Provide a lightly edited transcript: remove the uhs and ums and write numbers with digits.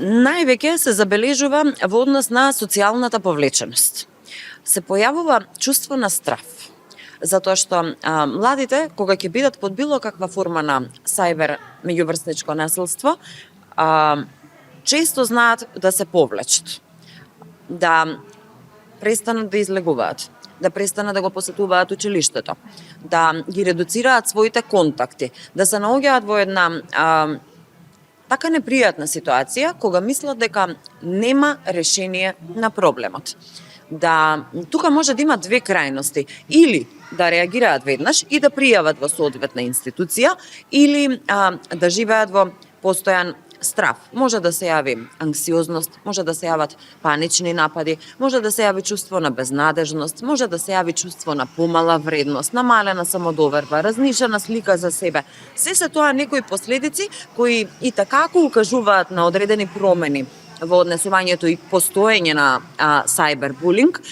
највеќе се забележува во однос на социјалната повлеченост. Се појавува чувство на страф, затоа што младите, кога ќе бидат под било каква форма на сајбер меѓуврсничко насилство, често знаат да се повлечат, да престанат да излегуваат, да престанат да го посетуваат училиштето, да ги редуцираат своите контакти, да се наоѓаат во една така непријатна ситуација кога мислат дека нема решение на проблемот. Да тука може да има две крајности, или да реагираат веднаш и да пријават во соодветна институција, или да живеат во постојан страф. Може да се јави анксиозност, може да се јават панични напади, може да се јави чувство на безнадежност, може да се јави чувство на помала вредност, намалена самодоверба, разнишена слика за себе. Се тоа некои последици кои и такако укажуваат на одредени промени во однесувањето и постоење на сајбербулинг,